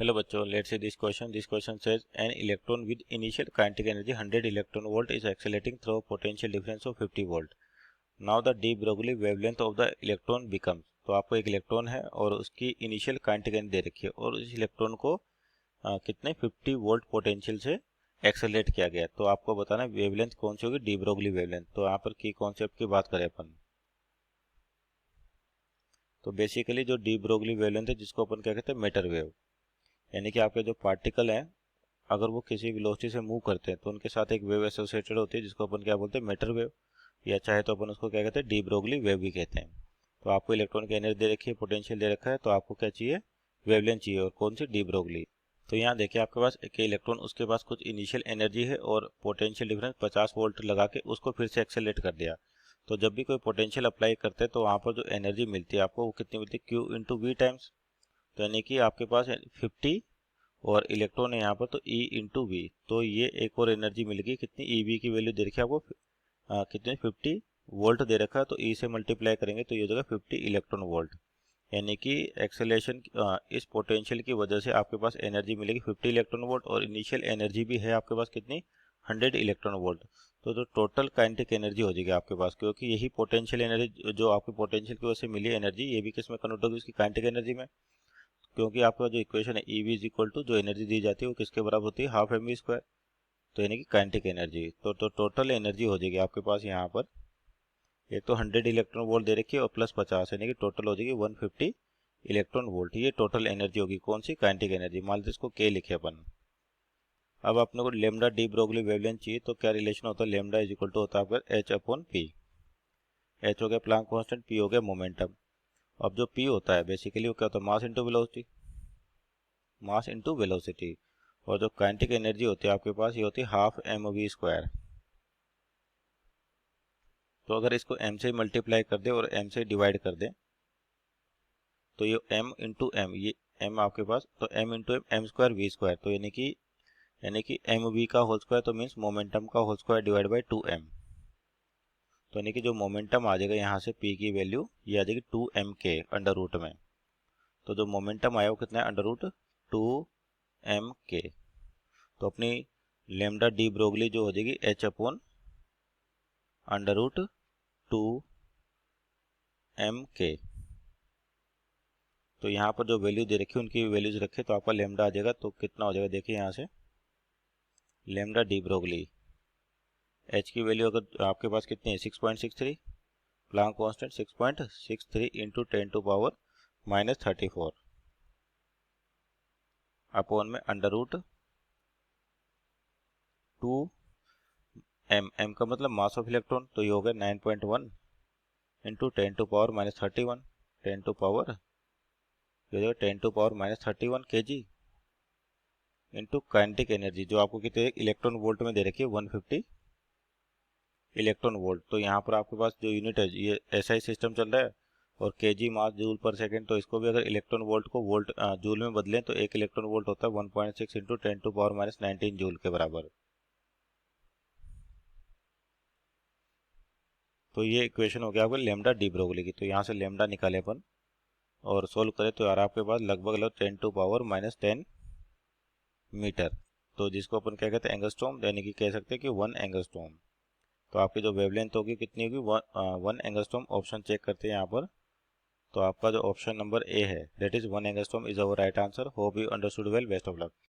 Hello बच्चों, let's see this question. This question says an electron with initial kinetic energy 100 electron volt is accelerating through a potential difference of 50 volt. Now the de Broglie wavelength of the electron becomes. तो आपको एक electron है और उसकी initial kinetic energy दे रखी है और उस इलेक्ट्रॉन को कितने 50 वोल्ट पोटेंशियल से एक्सेलरेट किया गया। तो आपको बताना वेवलेंथ कौन सी होगी, डी ब्रोगली वेवलेंथ। तो यहाँ पर की कॉन्सेप्ट की बात करें अपन, तो बेसिकली जो डी ब्रोगली वेवलेंथ है जिसको अपन क्या कहते हैं, मैटर वेव, यानी कि आपके जो पार्टिकल हैं अगर वो किसी वेलोसिटी से मूव करते हैं तो उनके साथ एक वेव एसोसिएटेड होती है जिसको अपन क्या बोलते हैं, मैटर वेव, या चाहे तो अपन उसको क्या कहते हैं, डी ब्रोगली वेव भी कहते हैं। तो आपको इलेक्ट्रॉन की एनर्जी दे रखी है, पोटेंशियल दे रखा है, तो आपको क्या चाहिए, वेवलेंथ चाहिए, और कौन सी, डी ब्रोगली। तो यहाँ देखिए आपके पास एक इलेक्ट्रॉन, उसके पास कुछ इनिशियल एनर्जी है और पोटेंशियल डिफरेंस 50 वोल्ट लगा के उसको फिर से एक्सेलरेट कर दिया। तो जब भी कोई पोटेंशियल अप्लाई करते हैं तो वहाँ पर जो एनर्जी मिलती है आपको वो कितनी मिलती है, क्यू इंटू वी टाइम्स। तो यानी कि आपके पास 50 और इलेक्ट्रॉन है यहाँ पर, तो E इंटू वी, तो ये एक और एनर्जी मिल गई कितनी, ई वी की वैल्यू दे रखी है आपको कितने, 50 वोल्ट दे रखा है, तो E से मल्टीप्लाई करेंगे तो ये हो जाएगा 50 इलेक्ट्रॉन वोल्ट। यानी कि एक्सेलेरेशन इस पोटेंशियल की वजह से आपके पास एनर्जी मिलेगी 50 इलेक्ट्रॉन वोल्ट, और इनिशियल एनर्जी भी है आपके पास कितनी, 100 इलेक्ट्रॉन वोल्ट। तो टोटल काइनेटिक एनर्जी हो जाएगी आपके पास, क्योंकि यही पोटेंशियल एनर्जी जो आपकी पोटेंशियल की वजह से मिली एनर्जी, ये भी किस में कन्वर्ट होगी, उसकी काइनेटिक एनर्जी में। क्योंकि आपका जो इक्वेशन है E V is equal to जो एनर्जी दी जाती है वो किसके बराबर होती है, हाफ एम वी स्क्वायर, तो यानी कि काइनेटिक एनर्जी। तो टोटल एनर्जी हो जाएगी आपके पास यहाँ पर, एक तो 100 इलेक्ट्रॉन वोल्ट दे रखी है और प्लस 50, यानी कि टोटल हो जाएगी 150 इलेक्ट्रॉन वोल्ट। ये टोटल एनर्जी होगी, कौन सी, काइनेटिक एनर्जी। मान लीजिए इसको के लिखे अपन। अब अपने को लेमडा डी ब्रोगली वेवलेंथ चाहिए, तो क्या रिलेशन होता है, लेमडा इज इक्वल टू होता है आपका एच अपॉन पी। एच हो गया प्लांक कांस्टेंट, पी हो गया मोमेंटम। अब जो पी होता है बेसिकली वो क्या होता है, mass into velocity, mass into velocity. और जो काइनेटिक एनर्जी होती है आपके पास, ये होती है हाफ एम वी स्क्वायर। तो अगर इसको m से मल्टीप्लाई कर दे और m से डिवाइड कर दे तो ये m इंटू एम, ये m आपके पास, तो m into M square V square, तो यानी कि एम वी का होल स्क्वायर, तो मीन्स मोमेंटम का whole square divide by 2m। तो यानी कि जो मोमेंटम आ जाएगा यहाँ से p की वैल्यू ये आ जाएगी 2m के अंडर रूट में। तो जो मोमेंटम आया वो कितना है, अंडर रूट 2m के। तो अपनी लेमडा डी ब्रोगली जो हो जाएगी h upon under root 2m के। तो यहाँ पर जो वैल्यू दे रखी है उनकी वैल्यूज रखे तो आपका लेमडा आ जाएगा, तो कितना हो जाएगा देखिए यहाँ से, लेमडा डी ब्रोगली एच की वैल्यू अगर आपके पास कितनी है, 6.63, Planck constant 6.63 into 10 to power -34 upon में अंडर रूट 2m, का मतलब मास ऑफ इलेक्ट्रॉन, तो ये हो गया 9.1 into 10 to power -31, 10 to power, ये हो जाएगा 10 to power -31 kg into kinetic energy जो आपको कितने इलेक्ट्रॉन वोल्ट में दे रखी है, 150 इलेक्ट्रॉन वोल्ट। तो यहाँ पर आपके पास जो यूनिट है ये एसआई सिस्टम चल रहा है, और केजी मास जूल पर सेकंड, तो इसको भी अगर इलेक्ट्रॉन वोल्ट को वोल्ट जूल में बदलें तो एक इलेक्ट्रॉन वोल्ट होता है 1.6 इंटू 10 टू पावर -19 जूल के बराबर। तो ये इक्वेशन हो गया आपका लेमडा डी ब्रोगली की। तो यहाँ से लेमडा निकाले अपन और सोल्व करें तो यार आपके पास लगभग 10 टू पावर -10 मीटर, तो जिसको अपन क्या कहते हैं, एंगस्ट्रॉम, यानी कि कह सकते हैं कि 1 एंगस्ट्रॉम। तो आपकी जो वेवलेंथ होगी कितनी होगी, 1 एंगस्ट्रॉम। ऑप्शन चेक करते हैं यहाँ पर, तो आपका जो ऑप्शन नंबर ए है that is 1 angstrom is our right answer. Hope you understood well, best of luck.